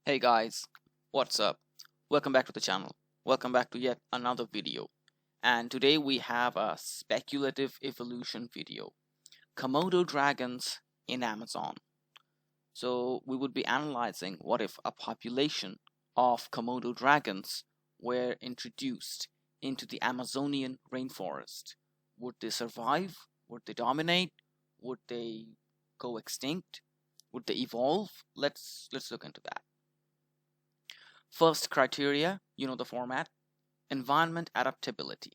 Hey guys, what's up? Welcome back to the channel. Welcome back to yet another video. And today we have a speculative evolution video. Komodo dragons in Amazon. So we would be analyzing what if a population of Komodo dragons were introduced into the Amazonian rainforest. Would they survive? Would they dominate? Would they go extinct? Would they evolve? Let's look into that. First criteria, you know the format, environment adaptability.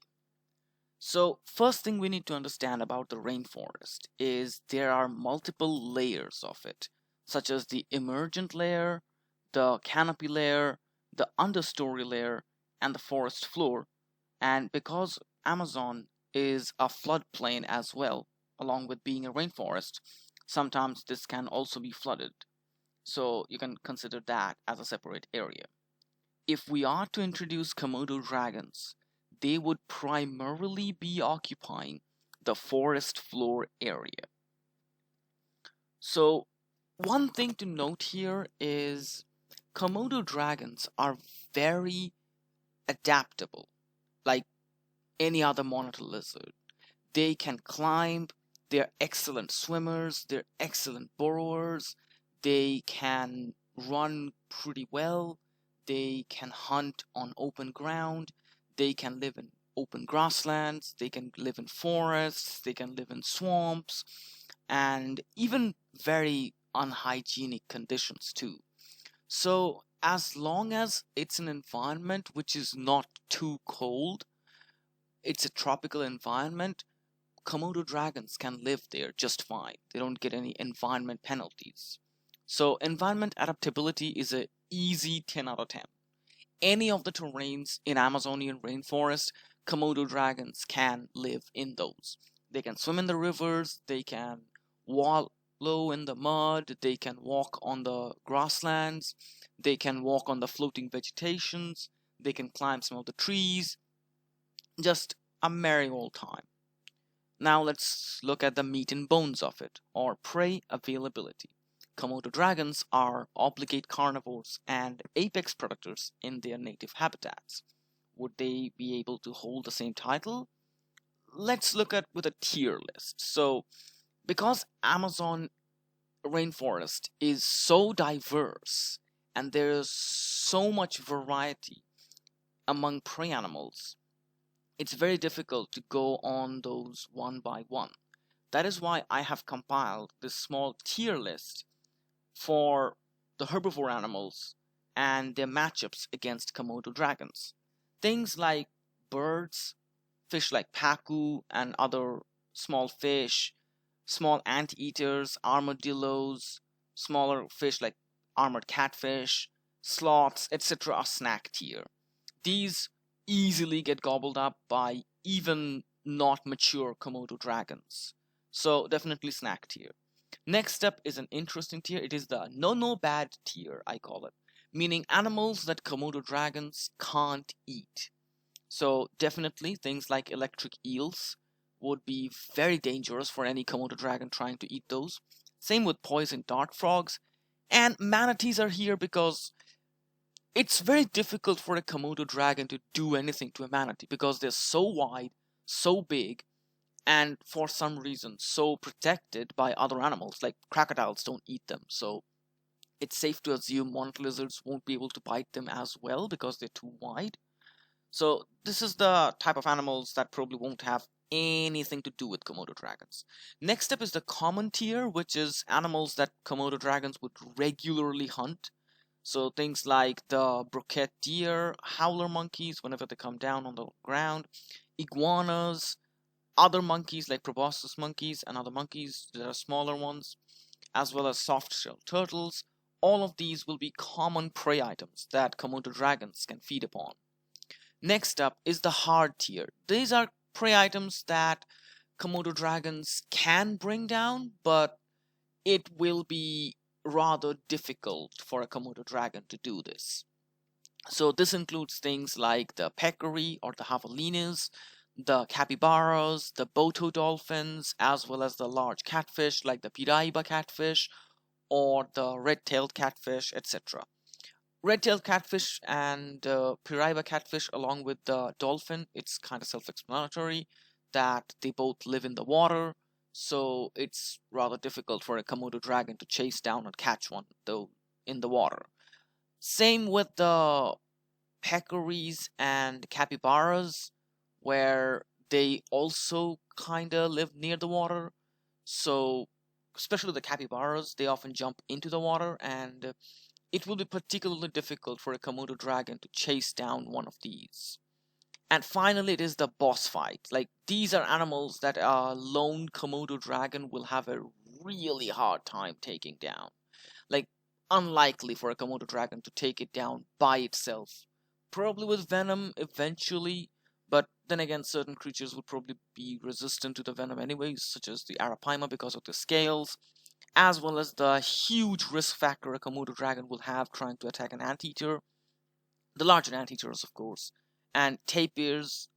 So first thing we need to understand about the rainforest is there are multiple layers of it, such as the emergent layer, the canopy layer, the understory layer, and the forest floor. And because Amazon is a floodplain as well, along with being a rainforest, sometimes this can also be flooded. So you can consider that as a separate area. If we are to introduce Komodo dragons, they would primarily be occupying the forest floor area. So, one thing to note here is Komodo dragons are very adaptable, like any other monitor lizard. They can climb, they're excellent swimmers, they're excellent burrowers, they can run pretty well. They can hunt on open ground, they can live in open grasslands, they can live in forests, they can live in swamps, and even very unhygienic conditions too. So, as long as it's an environment which is not too cold, it's a tropical environment, Komodo dragons can live there just fine. They don't get any environment penalties. So, environment adaptability is a easy 10 out of 10. Any of the terrains in Amazonian rainforest, Komodo dragons can live in those. They can swim in the rivers, they can wallow in the mud, they can walk on the grasslands, they can walk on the floating vegetations, they can climb some of the trees. Just a merry old time. Now let's look at the meat and bones of it, or prey availability. Komodo dragons are obligate carnivores and apex predators in their native habitats. Would they be able to hold the same title? Let's look at with a tier list. So, because Amazon rainforest is so diverse and there's so much variety among prey animals, it's very difficult to go on those one by one. That is why I have compiled this small tier list for the herbivore animals and their matchups against Komodo dragons. Things like birds, fish like pacu and other small fish, small anteaters, armadillos, smaller fish like armored catfish, sloths, etc. are snack tier. These easily get gobbled up by even not mature Komodo dragons. So definitely snack tier. Next up is an interesting tier. It is the no bad tier, I call it, meaning animals that Komodo dragons can't eat. So definitely things like electric eels would be very dangerous for any Komodo dragon trying to eat those. Same with poison dart frogs. And manatees are here because it's very difficult for a Komodo dragon to do anything to a manatee because they're so wide, so big, and for some reason so protected by other animals. Like crocodiles don't eat them, so it's safe to assume monitor lizards won't be able to bite them as well because they're too wide. So this is the type of animals that probably won't have anything to do with Komodo dragons. Next up is the common tier, which is animals that Komodo dragons would regularly hunt. So things like the broquet deer, howler monkeys whenever they come down on the ground, iguanas, other monkeys like proboscis monkeys and other monkeys that are smaller ones, as well as soft-shell turtles. All of these will be common prey items that Komodo dragons can feed upon. Next up is the hard tier. These are prey items that Komodo dragons can bring down, but it will be rather difficult for a Komodo dragon to do this. So this includes things like the peccary or the javelinas, the capybaras, the boto dolphins, as well as the large catfish like the piraiba catfish or the red-tailed catfish, etc. Red-tailed catfish and Piraiba catfish, along with the dolphin, it's kind of self-explanatory that they both live in the water, so it's rather difficult for a Komodo dragon to chase down and catch one, though in the water. Same with the peccaries and capybaras, where they also kind of live near the water. So, especially the capybaras, they often jump into the water, and it will be particularly difficult for a Komodo dragon to chase down one of these. And finally, it is the boss fight. Like, these are animals that a lone Komodo dragon will have a really hard time taking down. Like, unlikely for a Komodo dragon to take it down by itself. Probably with venom eventually, but then again, certain creatures will probably be resistant to the venom anyways, such as the Arapaima because of the scales, as well as the huge risk factor a Komodo dragon will have trying to attack an anteater. The larger anteaters, of course, and tapirs,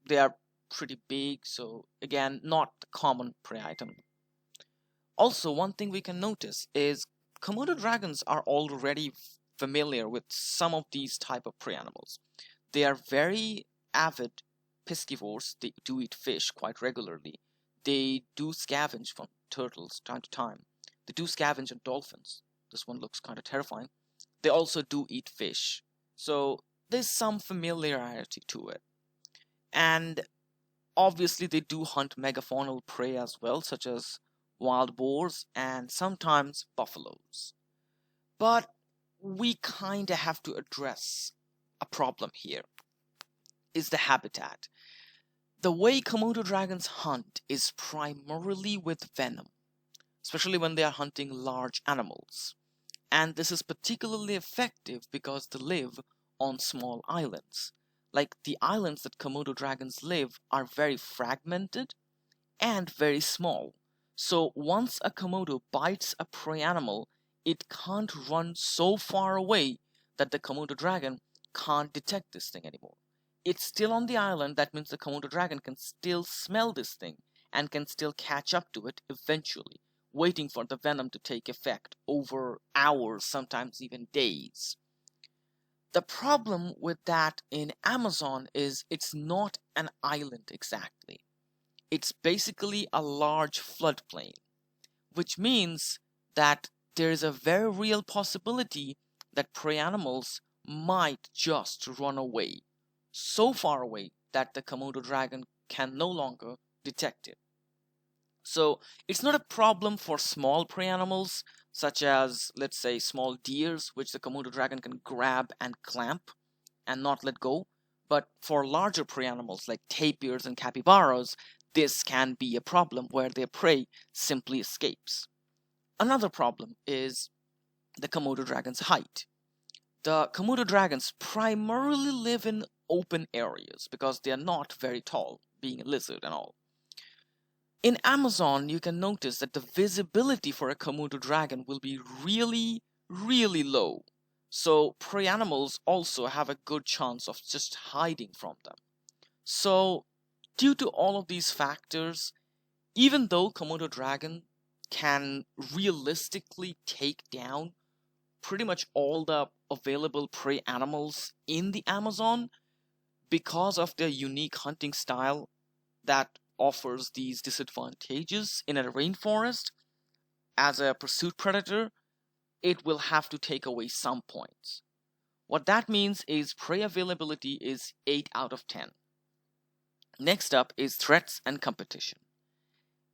they are pretty big, so again, not a common prey item. Also, one thing we can notice is Komodo dragons are already familiar with some of these type of prey animals. They are very avid piscivores. They do eat fish quite regularly. They do scavenge from turtles time to time. They do scavenge on dolphins. This one looks kind of terrifying. They also do eat fish. So there's some familiarity to it. And obviously they do hunt megafaunal prey as well, such as wild boars and sometimes buffaloes. But we kinda have to address a problem here, is the habitat. The way Komodo dragons hunt is primarily with venom, especially when they are hunting large animals. And this is particularly effective because they live on small islands. Like, the islands that Komodo dragons live are very fragmented and very small. So once a Komodo bites a prey animal, it can't run so far away that the Komodo dragon can't detect this thing anymore. It's still on the island. That means the Komodo dragon can still smell this thing and can still catch up to it eventually, waiting for the venom to take effect over hours, sometimes even days. The problem with that in Amazon is it's not an island exactly. It's basically a large floodplain, which means that there is a very real possibility that prey animals might just run away, so far away that the Komodo dragon can no longer detect it. So it's not a problem for small prey animals, such as, let's say, small deers, which the Komodo dragon can grab and clamp and not let go. But for larger prey animals like tapirs and capybaras, this can be a problem where their prey simply escapes. Another problem is the Komodo dragon's height. The Komodo dragons primarily live in open areas because they are not very tall, being a lizard and all. In Amazon, you can notice that the visibility for a Komodo dragon will be really, really low. So prey animals also have a good chance of just hiding from them. So, due to all of these factors, even though Komodo dragon can realistically take down pretty much all the available prey animals in the Amazon, because of their unique hunting style that offers these disadvantages in a rainforest, as a pursuit predator, it will have to take away some points. What that means is prey availability is 8 out of 10. Next up is threats and competition.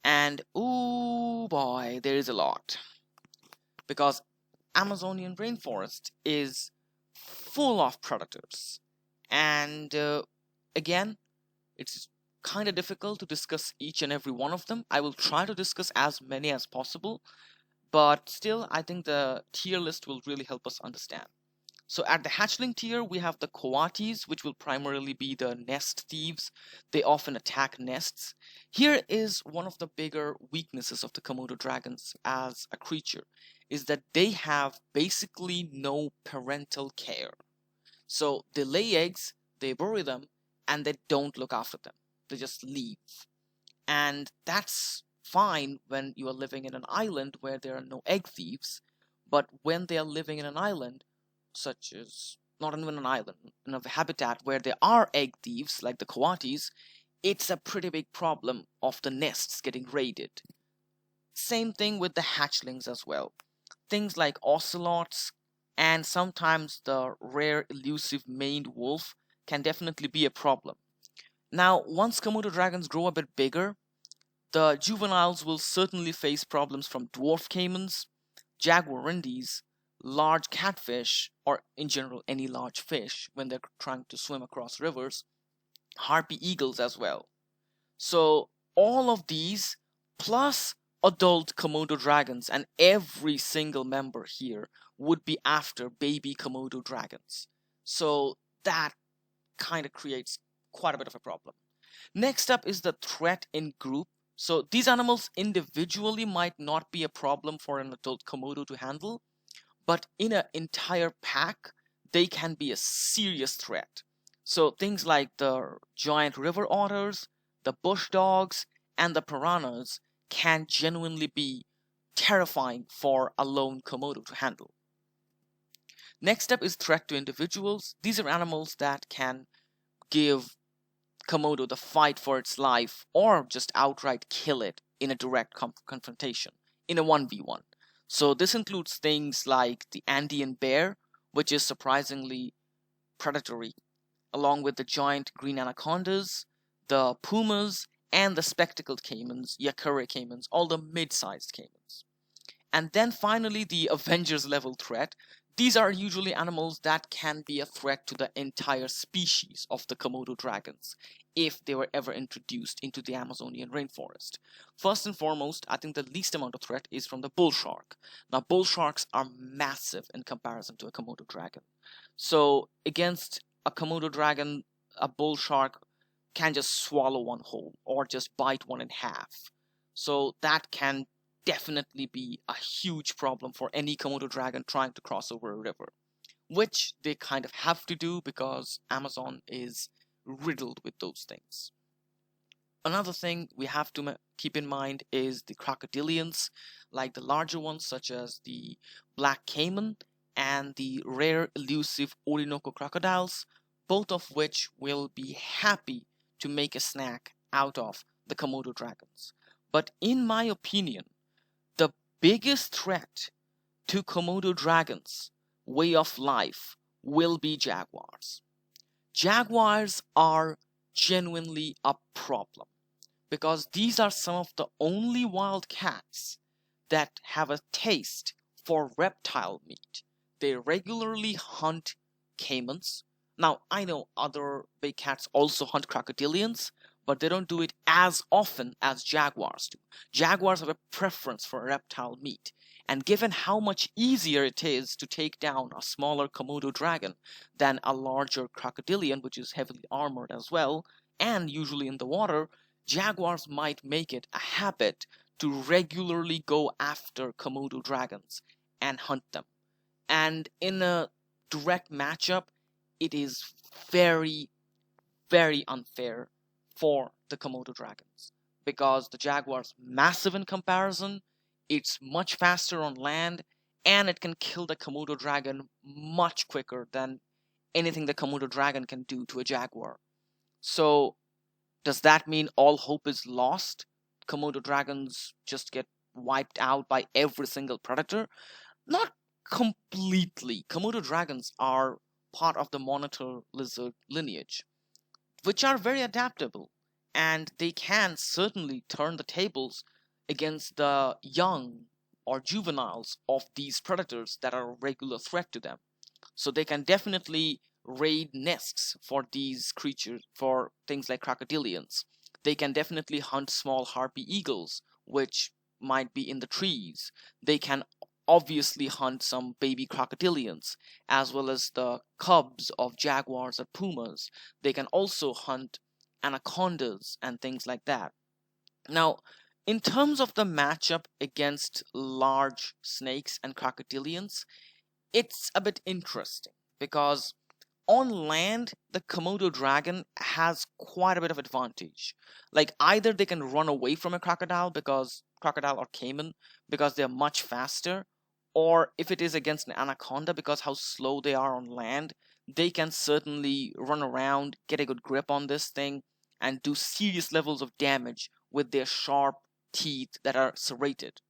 And ooh boy, there is a lot. Because Amazonian rainforest is full of predators. And again, it's kind of difficult to discuss each and every one of them. I will try to discuss as many as possible, but still, I think the tier list will really help us understand. So at the hatchling tier, we have the coatis, which will primarily be the nest thieves. They often attack nests. Here is one of the bigger weaknesses of the Komodo dragons as a creature, is that they have basically no parental care. So they lay eggs, they bury them, and they don't look after them. They just leave. And that's fine when you are living in an island where there are no egg thieves, but when they are living in an island such as not even an island, in a habitat where there are egg thieves like the coatis, it's a pretty big problem of the nests getting raided. Same thing with the hatchlings as well. Things like ocelots and sometimes the rare elusive maned wolf can definitely be a problem. Now, once Komodo dragons grow a bit bigger, the juveniles will certainly face problems from dwarf caimans, jaguarindis, large catfish, or in general any large fish when they're trying to swim across rivers, harpy eagles as well. So, all of these, plus adult Komodo dragons, and every single member here would be after baby Komodo dragons. So, that kind of creates quite a bit of a problem. Next up is the threat in group. So these animals individually might not be a problem for an adult Komodo to handle, but in an entire pack, they can be a serious threat. So things like the giant river otters, the bush dogs, and the piranhas can genuinely be terrifying for a lone Komodo to handle. Next up is threat to individuals. These are animals that can give Komodo the fight for its life or just outright kill it in a direct confrontation in a 1v1. So this includes things like the Andean bear, which is surprisingly predatory, along with the giant green anacondas, the pumas, and the spectacled caimans, Yakure caimans, all the mid-sized caimans. And then finally the Avengers level threat. These are usually animals that can be a threat to the entire species of the Komodo dragons if they were ever introduced into the Amazonian rainforest. First and foremost, I think the least amount of threat is from the bull shark. Now, bull sharks are massive in comparison to a Komodo dragon. So, against a Komodo dragon, a bull shark can just swallow one whole or just bite one in half. So, that can definitely be a huge problem for any Komodo dragon trying to cross over a river, which they kind of have to do because Amazon is riddled with those things. Another thing we have to keep in mind is the crocodilians, like the larger ones such as the black caiman and the rare elusive Orinoco crocodiles, both of which will be happy to make a snack out of the Komodo dragons. But in my opinion, the biggest threat to Komodo dragons' way of life will be jaguars. Jaguars are genuinely a problem because these are some of the only wild cats that have a taste for reptile meat. They regularly hunt caimans. Now, I know other big cats also hunt crocodilians, but they don't do it as often as jaguars do. Jaguars have a preference for reptile meat, and given how much easier it is to take down a smaller Komodo dragon than a larger crocodilian, which is heavily armored as well, and usually in the water, jaguars might make it a habit to regularly go after Komodo dragons and hunt them. And in a direct matchup, it is very, very unfair for the Komodo dragons because the jaguar's massive in comparison, it's much faster on land, and it can kill the Komodo dragon much quicker than anything the Komodo dragon can do to a jaguar. So, does that mean all hope is lost? Komodo dragons just get wiped out by every single predator? Not completely. Komodo dragons are part of the monitor lizard lineage, which are very adaptable, and they can certainly turn the tables against the young or juveniles of these predators that are a regular threat to them. So they can definitely raid nests for these creatures, for things like crocodilians. They can definitely hunt small harpy eagles, which might be in the trees. They can obviously hunt some baby crocodilians, as well as the cubs of jaguars or pumas. They can also hunt anacondas and things like that. Now, in terms of the matchup against large snakes and crocodilians, it's a bit interesting because on land, the Komodo dragon has quite a bit of advantage. Like either they can run away from a crocodile or caiman because they're much faster, or if it is against an anaconda, because how slow they are on land, they can certainly run around, get a good grip on this thing, and do serious levels of damage with their sharp teeth that are serrated.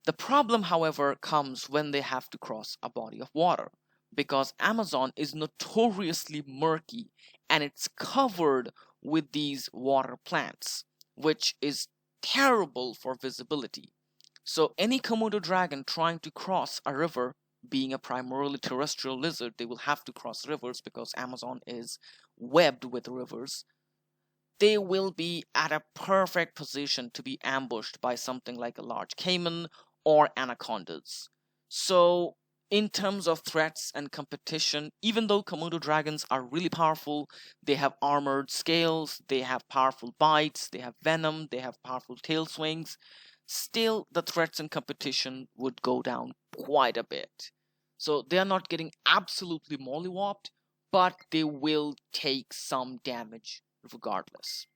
The problem, however, comes when they have to cross a body of water, because Amazon is notoriously murky and it's covered with these water plants, which is terrible for visibility. So any Komodo dragon trying to cross a river, being a primarily terrestrial lizard, they will have to cross rivers because Amazon is webbed with rivers. They will be at a perfect position to be ambushed by something like a large caiman or anacondas. So, in terms of threats and competition, even though Komodo dragons are really powerful, they have armored scales, they have powerful bites, they have venom, they have powerful tail swings, still the threats and competition would go down quite a bit. So, they are not getting absolutely mollywopped, but they will take some damage regardless.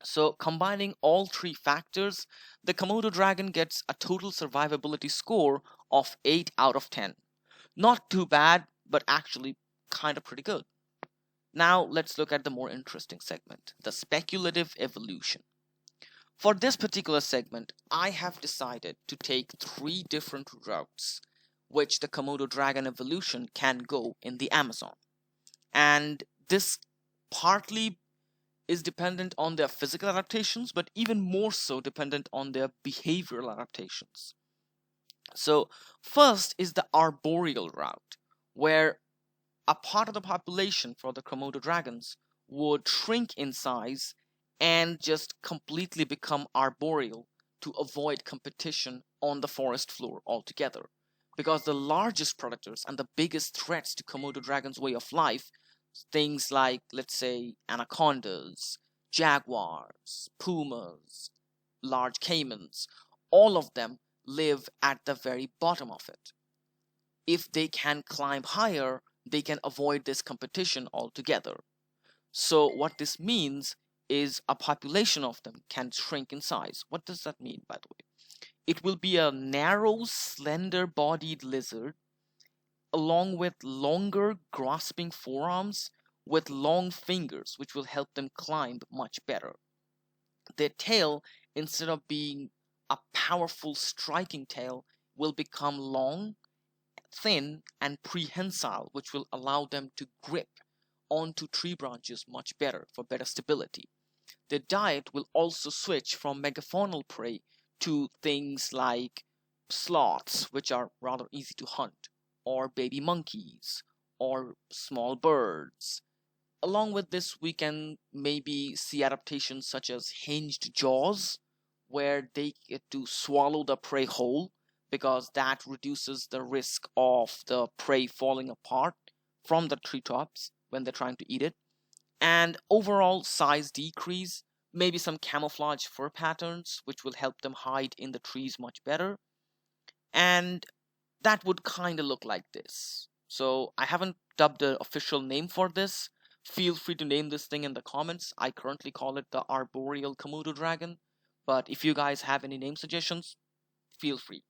So, combining all three factors, the Komodo dragon gets a total survivability score of 8 out of 10. Not too bad, but actually kind of pretty good. Now, let's look at the more interesting segment, the speculative evolution. For this particular segment, I have decided to take 3 different routes which the Komodo dragon evolution can go in the Amazon. And this partly is dependent on their physical adaptations, but even more so dependent on their behavioral adaptations. So, first is the arboreal route, where a part of the population for the Komodo dragons would shrink in size and just completely become arboreal to avoid competition on the forest floor altogether. Because the largest predators and the biggest threats to Komodo dragons' way of life, things like, let's say, anacondas, jaguars, pumas, large caimans, all of them live at the very bottom of it. If they can climb higher, they can avoid this competition altogether. So, what this means is a population of them can shrink in size. What does that mean, by the way? It will be a narrow, slender bodied lizard along with longer, grasping forearms with long fingers, which will help them climb much better. Their tail, instead of being a powerful striking tail, will become long, thin, and prehensile, which will allow them to grip onto tree branches much better for better stability. Their diet will also switch from megafaunal prey to things like sloths, which are rather easy to hunt, or baby monkeys, or small birds. Along with this, we can maybe see adaptations such as hinged jaws, where they get to swallow the prey whole, because that reduces the risk of the prey falling apart from the treetops when they're trying to eat it. And overall size decrease, maybe some camouflage fur patterns, which will help them hide in the trees much better. And that would kind of look like this. So I haven't dubbed the official name for this. Feel free to name this thing in the comments. I currently call it the arboreal Komodo dragon. But if you guys have any name suggestions, feel free.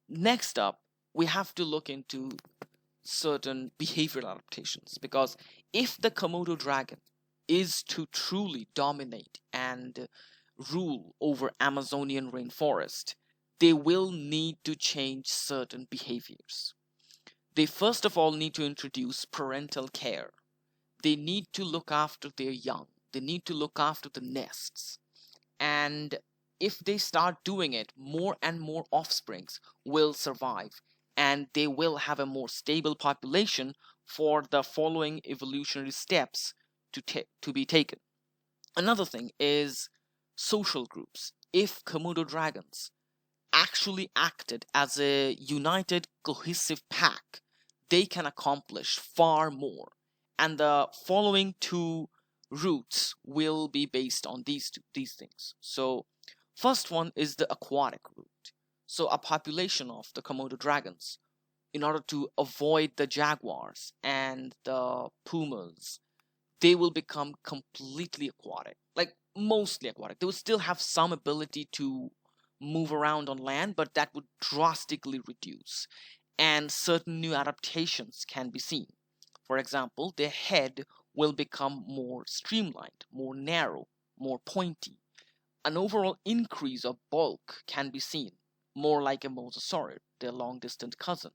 Next up, we have to look into certain behavioral adaptations, because if the Komodo dragon is to truly dominate and rule over Amazonian rainforest, they will need to change certain behaviors. They first of all need to introduce parental care. They need to look after their young. They need to look after the nests. And if they start doing it, more and more offsprings will survive, and they will have a more stable population for the following evolutionary steps to be taken. Another thing is social groups. If Komodo dragons actually acted as a united, cohesive pack, they can accomplish far more. And the following 2 routes will be based on these things. So, first one is the aquatic route. So, a population of the Komodo dragons, in order to avoid the jaguars and the pumas, they will become completely aquatic, like mostly aquatic. They will still have some ability to move around on land, but that would drastically reduce. And certain new adaptations can be seen. For example, their head will become more streamlined, more narrow, more pointy. An overall increase of bulk can be seen, more like a mosasaurid, their long distant cousin.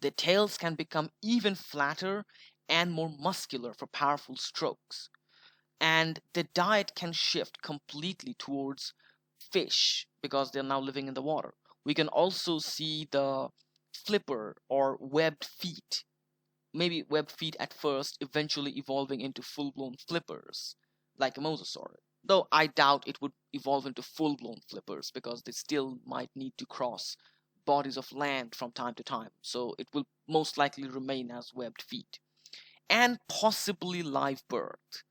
Their tails can become even flatter and more muscular for powerful strokes. And their diet can shift completely towards fish because they're now living in the water. We can also see the flipper or webbed feet, maybe webbed feet at first, eventually evolving into full blown flippers, like a mosasaurid. Though I doubt it would evolve into full blown flippers because they still might need to cross bodies of land from time to time, so it will most likely remain as webbed feet. And possibly live birth.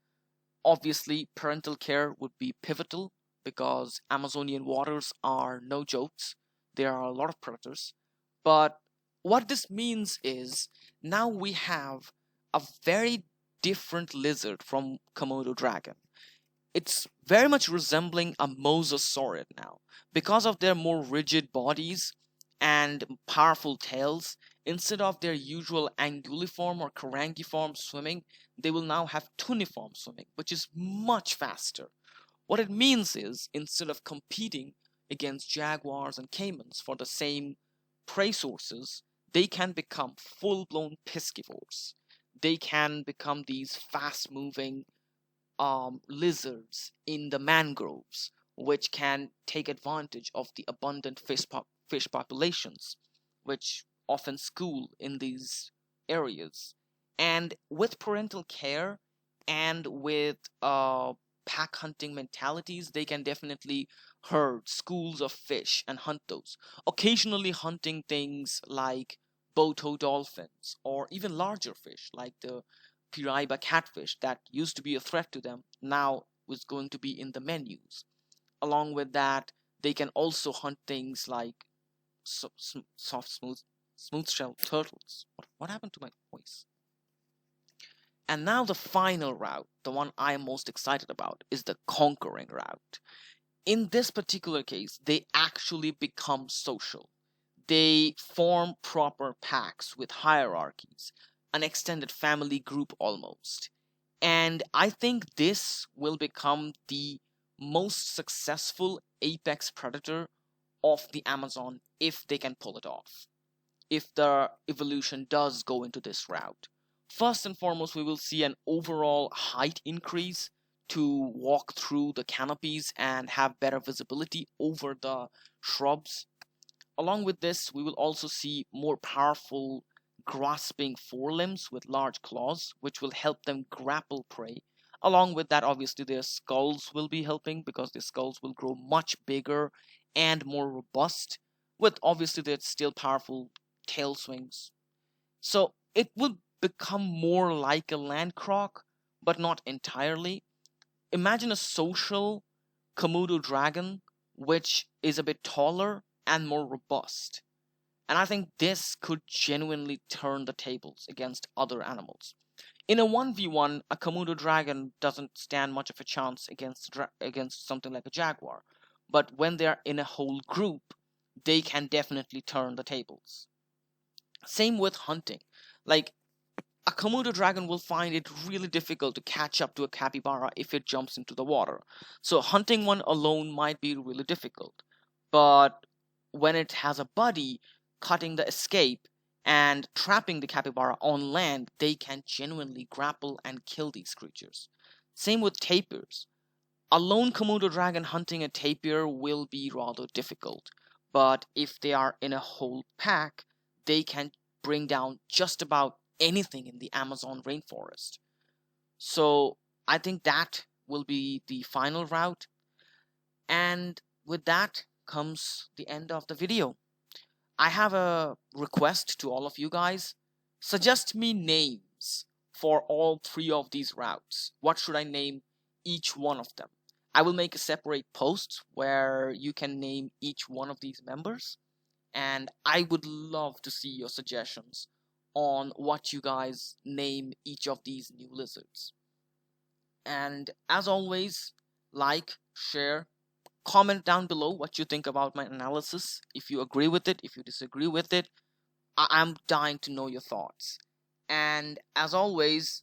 Obviously, parental care would be pivotal because Amazonian waters are no jokes. There are a lot of predators. But what this means is now we have a very different lizard from Komodo dragon. It's very much resembling a mosasaurid now. Because of their more rigid bodies and powerful tails, instead of their usual anguilliform or carangiform swimming, they will now have tuniform swimming, which is much faster. What it means is, instead of competing against jaguars and caimans for the same prey sources, they can become full-blown piscivores. They can become these fast-moving lizards in the mangroves, which can take advantage of the abundant fish populations, which often school in these areas. And with parental care and with pack hunting mentalities, they can definitely herd schools of fish and hunt those. Occasionally hunting things like boto dolphins or even larger fish like the Piraiba catfish that used to be a threat to them now was going to be in the menus. Along with that, they can also hunt things like soft, smooth shell turtles. What happened to my voice? And now the final route, the one I am most excited about, is the conquering route. In this particular case, they actually become social. They form proper packs with hierarchies, an extended family group almost. And I think this will become the most successful apex predator of the Amazon if they can pull it off. If the evolution does go into this route. First and foremost, we will see an overall height increase to walk through the canopies and have better visibility over the shrubs. Along with this, we will also see more powerful grasping forelimbs with large claws, which will help them grapple prey. Along with that, obviously, their skulls will be helping because their skulls will grow much bigger and more robust, with obviously their still powerful tail swings. So it will become more like a land croc, but not entirely. Imagine a social Komodo dragon, which is a bit taller and more robust. And I think this could genuinely turn the tables against other animals. In a 1v1, a Komodo dragon doesn't stand much of a chance against something like a jaguar. But when they're in a whole group, they can definitely turn the tables. Same with hunting. Like, a Komodo dragon will find it really difficult to catch up to a capybara if it jumps into the water. So hunting one alone might be really difficult. But when it has a buddy, cutting the escape and trapping the capybara on land, they can genuinely grapple and kill these creatures. Same with tapirs. A lone Komodo dragon hunting a tapir will be rather difficult. But if they are in a whole pack, they can bring down just about anything in the Amazon rainforest. So I think that will be the final route. And with that comes the end of the video. I have a request to all of you guys. Suggest me names for all three of these routes. What should I name each one of them? I will make a separate post where you can name each one of these members. And I would love to see your suggestions on what you guys name each of these new lizards. And as always, like, share, Comment down below what you think about my analysis. If you agree with it, if you disagree with it, I'm dying to know your thoughts. And as always,